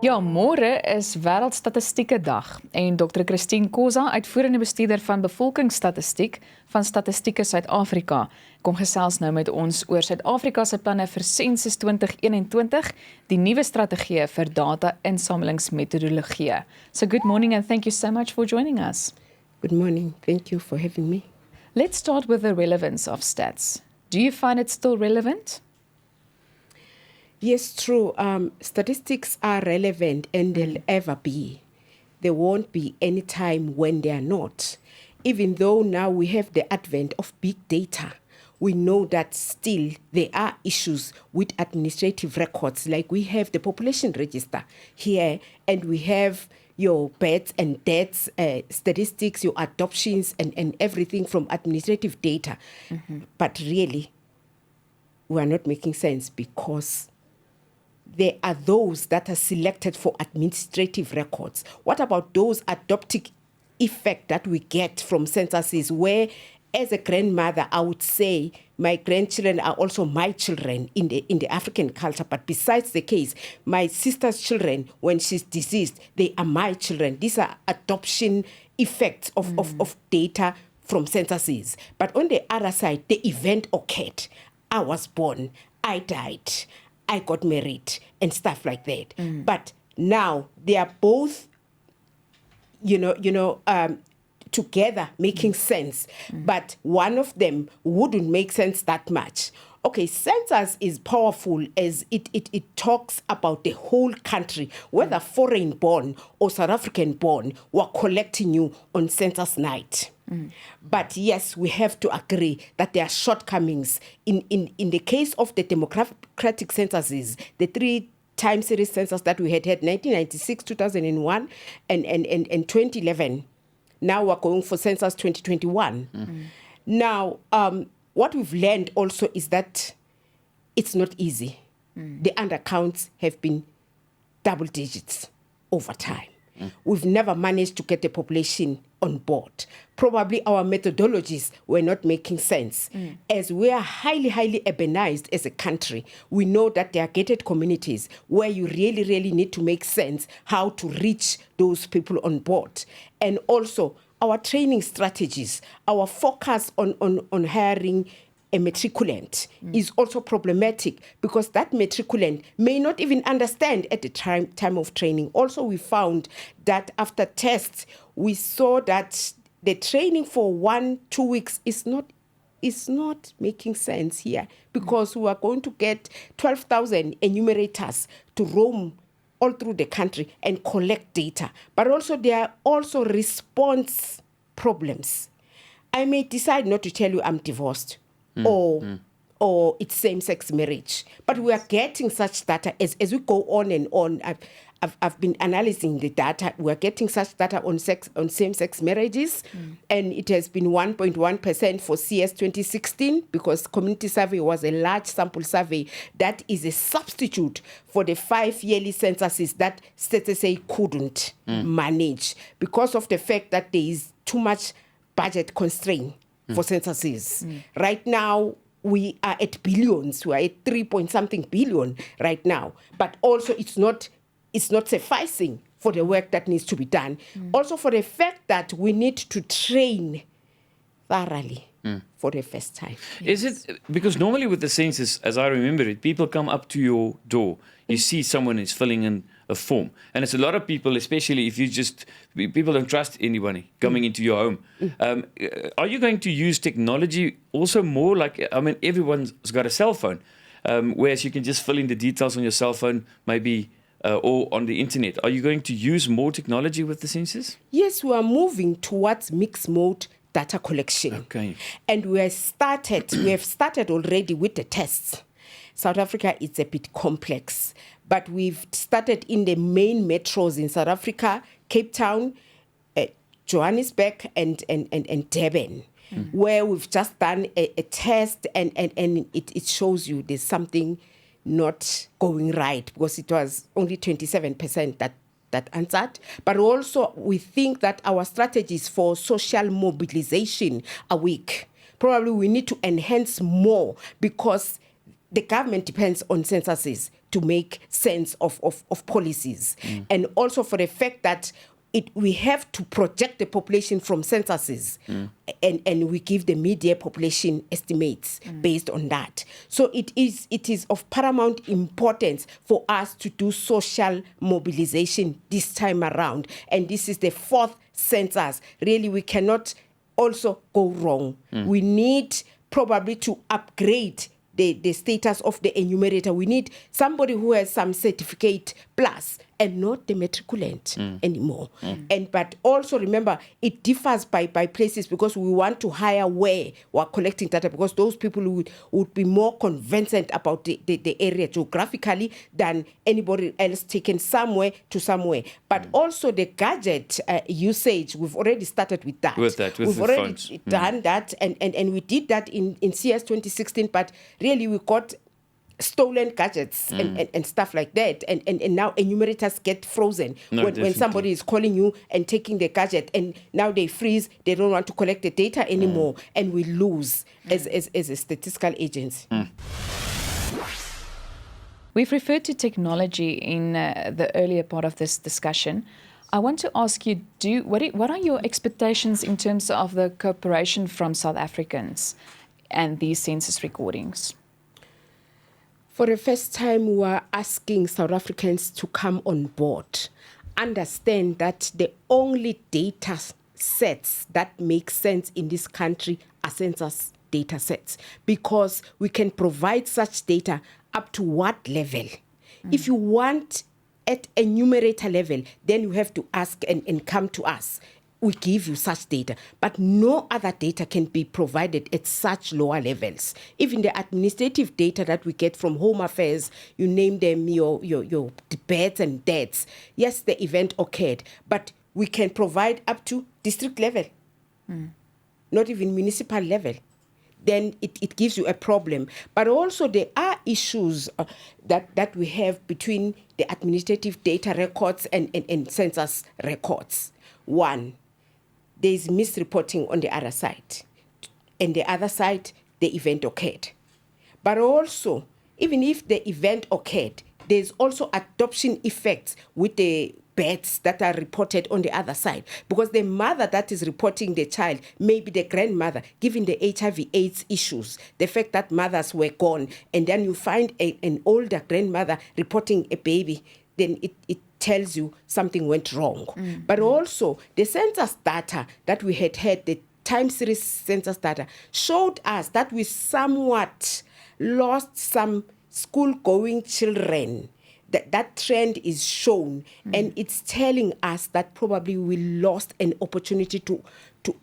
Ja, môre is Wêreldstatistieke Dag en Dr. Khoza, uitvoerende bestuurder van bevolkingsstatistiek van Statistieke Suid-Afrika, kom gesels nou met ons oor Suid-Afrika se planne vir Sensus 2021, die nuwe strategie vir data-insamelingsmetodologie. So good morning and thank you so much for joining us. Good morning. Thank you for having me. Let's start with the relevance of stats. Do you find it still relevant? Yes, true. Statistics are relevant and they'll ever be. There won't be any time when they are not. Even though now we have the advent of big data, we know that still there are issues with administrative records, like we have the population register here, and we have your births and deaths, statistics, your adoptions, and everything from administrative data. But really, we are not making sense because there are those that are selected for administrative records. What about those adoptive effect that we get from censuses where, as a grandmother, I would say my grandchildren are also my children in the African culture. But besides the case, my sister's children, when she's deceased, they are my children. These are adoption effects of data from censuses. But on the other side, the event occurred. I was born, I died, I got married and stuff like that. But now they are both, together making sense. But one of them wouldn't make sense that much. Okay, census is powerful as it talks about the whole country, whether foreign born or South African born, we're collecting you on census night. But yes, we have to agree that there are shortcomings. In the case of the democratic censuses, the 3 time series census that we had 1996, 2001, and 2011. Now we're going for census 2021. Now, what we've learned also is that it's not easy. The undercounts have been double digits over time. We've never managed to get the population on board. Probably our methodologies were not making sense. As we are highly, highly urbanized as a country, we know that there are gated communities where you really, really need to make sense how to reach those people on board. And also our training strategies, our focus on hiring a matriculant is also problematic because that matriculant may not even understand at the time of training. Also, we found that after tests, we saw that the training for 1-2 weeks is not making sense here because we are going to get 12,000 enumerators to roam all through the country and collect data. But also there are also response problems. I may decide not to tell you I'm divorced. Or it's same-sex marriage. But we are getting such data as we go on and on. I've been analyzing the data. We're getting such data on same-sex marriages, and it has been 1.1% for CS 2016 because community survey was a large sample survey. That is a substitute for the 5 yearly censuses that STSA couldn't manage because of the fact that there is too much budget constraint for censuses. Right now, we are at billions. We are at 3-point-something billion right now. But also, it's not sufficing for the work that needs to be done. Also, for the fact that we need to train thoroughly for the first time. Is it because normally with the census, as I remember it, people come up to your door. You see someone is filling in a form. And it's a lot of people, especially if people don't trust anybody coming into your home. Are you going to use technology also more like, everyone's got a cell phone, whereas you can just fill in the details on your cell phone, maybe, or on the internet. Are you going to use more technology with the census? Yes, we are moving towards mixed mode data collection. Okay. And we have started already with the tests. South Africa is a bit complex, but we've started in the main metros in South Africa, Cape Town, Johannesburg, and Durban, where we've just done a test, and it shows you there's something not going right because it was only 27% that answered. But also, we think that our strategies for social mobilization are weak. Probably we need to enhance more because the government depends on censuses to make sense of policies. And also for the fact that we have to project the population from censuses, and we give the media population estimates based on that. So it is of paramount importance for us to do social mobilization this time around. And this is the 4th census. Really, we cannot also go wrong. We need probably to upgrade the status of the enumerator. We need somebody who has some certificate plus and not the matriculant anymore. But also remember, it differs by places, because we want to hire where we're collecting data, because those people would be more conversant about the area geographically than anybody else taken somewhere to somewhere. But also the gadget usage, we've already started with that. We've already done that, and we did that in CS 2016, but really we got stolen gadgets and stuff like that, and now enumerators get frozen when somebody is calling you and taking the gadget, and now they freeze, they don't want to collect the data anymore, and we lose as a statistical agency. We've referred to technology in the earlier part of this discussion. I want to ask you, what are your expectations in terms of the cooperation from South Africans and these census recordings? For the first time, we are asking South Africans to come on board, understand that the only data sets that make sense in this country are census data sets, because we can provide such data up to what level. If you want at a numerator level, then you have to ask and come to us. We give you such data, but no other data can be provided at such lower levels. Even the administrative data that we get from Home Affairs, you name them, your births and deaths. Yes, the event occurred, but we can provide up to district level, not even municipal level. Then it gives you a problem. But also there are issues that we have between the administrative data records and census records. One, there is misreporting on the other side. And the other side, the event occurred. But also, even if the event occurred, there's also adoption effects with the births that are reported on the other side. Because the mother that is reporting the child may be the grandmother, given the HIV/AIDS issues, the fact that mothers were gone, and then you find an older grandmother reporting a baby, then it tells you something went wrong. But also, the census data that we had, the time series census data, showed us that we somewhat lost some school-going children. That trend is shown, and it's telling us that probably we lost an opportunity to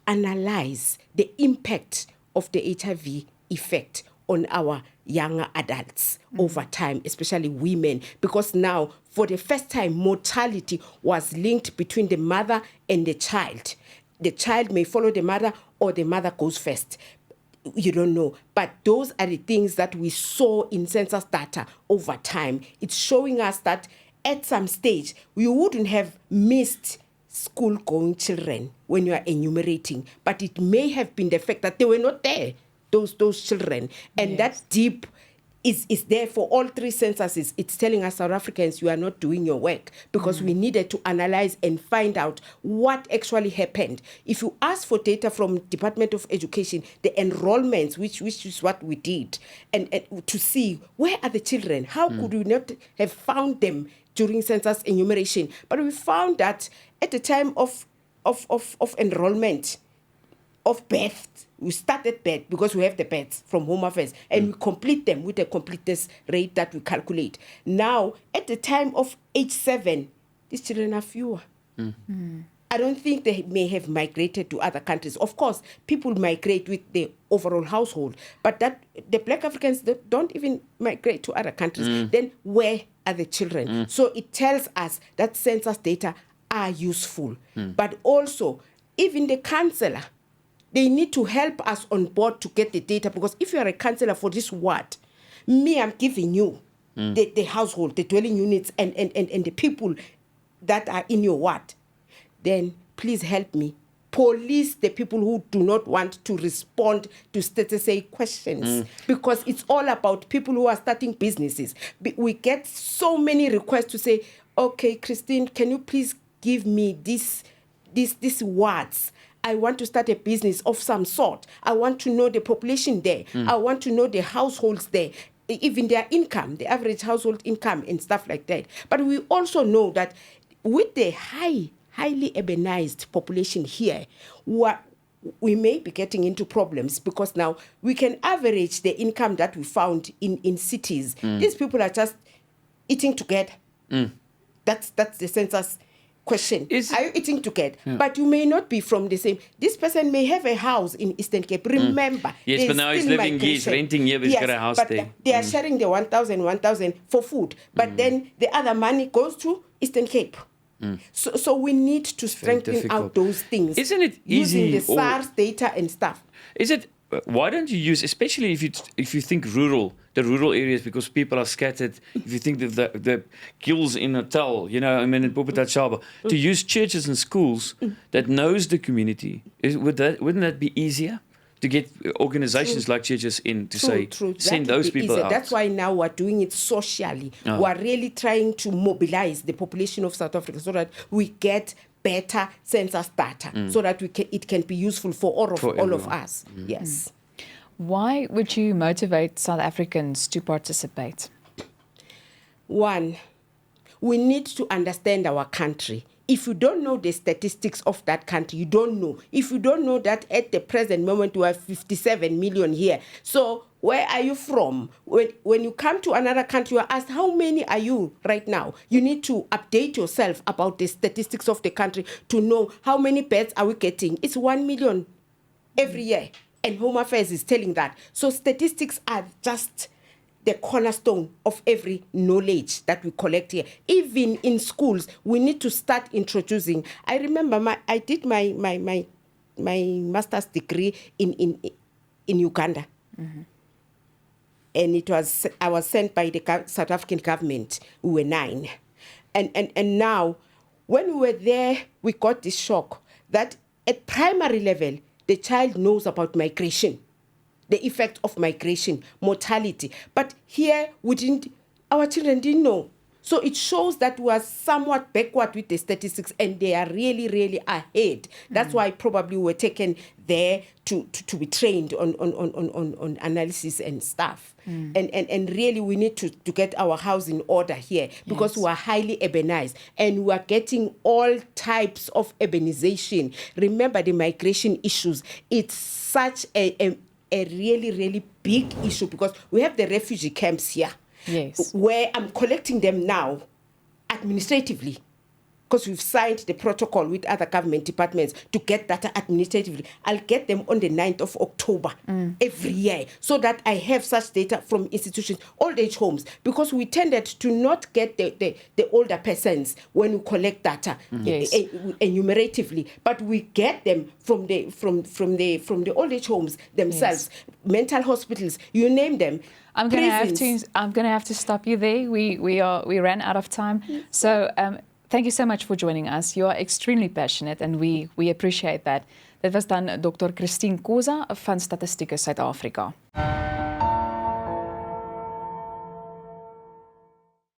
analyze the impact of the HIV effect on our younger adults over time, especially women, because now, for the first time, mortality was linked between the mother and the child. The child may follow the mother, or the mother goes first. You don't know. But those are the things that we saw in census data over time. It's showing us that at some stage, we wouldn't have missed school-going children when you are enumerating, but it may have been the fact that they were not there, those children. And that dip is there for all three censuses. It's telling us, South Africans, you are not doing your work, because we needed to analyze and find out what actually happened. If you ask for data from Department of Education, the enrollments, which is what we did, and to see where are the children, how could we not have found them during census enumeration? But we found that at the time of enrollment, of birth, we started birth because we have the births from Home Affairs, and we complete them with a completeness rate that we calculate. Now, at the time of age 7, these children are fewer. I don't think they may have migrated to other countries. Of course, people migrate with the overall household, but that the Black Africans don't even migrate to other countries. Then where are the children? So it tells us that census data are useful, but also even the councillor, they need to help us on board to get the data, because if you are a councillor for this ward, I'm giving you the household, the dwelling units, and the people that are in your ward, then please help me police the people who do not want to respond to statistic questions, because it's all about people who are starting businesses. We get so many requests to say, okay, Christine, can you please give me these words? I want to start a business of some sort. I want to know the population there. I want to know the households there, even their income, the average household income and stuff like that. But we also know that with the highly urbanized population here, we may be getting into problems, because now we can average the income that we found in cities. These people are just eating together. That's the census question. Are you eating together? Yeah. But you may not be from the same. This person may have a house in Eastern Cape. Remember. Yes, but now he's living here, he's renting here, but he's got a house there. They are sharing the 1,000 for food. But then the other money goes to Eastern Cape. So we need to strengthen out those things. Isn't it easy? Using the SARS data and stuff. Is it? Why don't you use, especially if you think the rural areas, because people are scattered. If you think of the gills in Natal, in Popotachaba, to use churches and schools that knows the community, wouldn't that be easier to get organizations like churches in to send those people out? That's why now we're doing it socially. We're really trying to mobilize the population of South Africa so that we get better census data, so that it can be useful for all of us. Yes. Why would you motivate South Africans to participate? One, we need to understand our country. If you don't know the statistics of that country, you don't know. If you don't know that at the present moment we have 57 million here. So where are you from? When you come to another country, you are asked, how many are you right now? You need to update yourself about the statistics of the country to know how many beds are we getting. It's 1 million every year. And Home Affairs is telling that. So statistics are just the cornerstone of every knowledge that we collect here. Even in schools, we need to start introducing. I remember I did my master's degree in Uganda. And I was sent by the South African government. We were 9. And now, when we were there, we got this shock that at primary level, the child knows about migration, the effect of migration, mortality. But here, our children didn't know. So it shows that we are somewhat backward with the statistics, and they are really, really ahead. That's why probably we were taken there to be trained on analysis and stuff. And really we need to get our house in order here, because we are highly urbanized and we are getting all types of urbanization. Remember the migration issues. It's such a really, really big issue, because we have the refugee camps here. Yes. Where I'm collecting them now administratively, because we've signed the protocol with other government departments to get data administratively. I'll get them on the 9th of October every year, so that I have such data from institutions, old age homes, because we tended to not get the older persons when we collect data enumeratively, but we get them from the old age homes themselves, mental hospitals, you name them. I'm going to have to stop you there. We ran out of time. So thank you so much for joining us. You are extremely passionate and we appreciate that. Dit was dan Dr. Christine Khoza van Statistieke Suid-Afrika.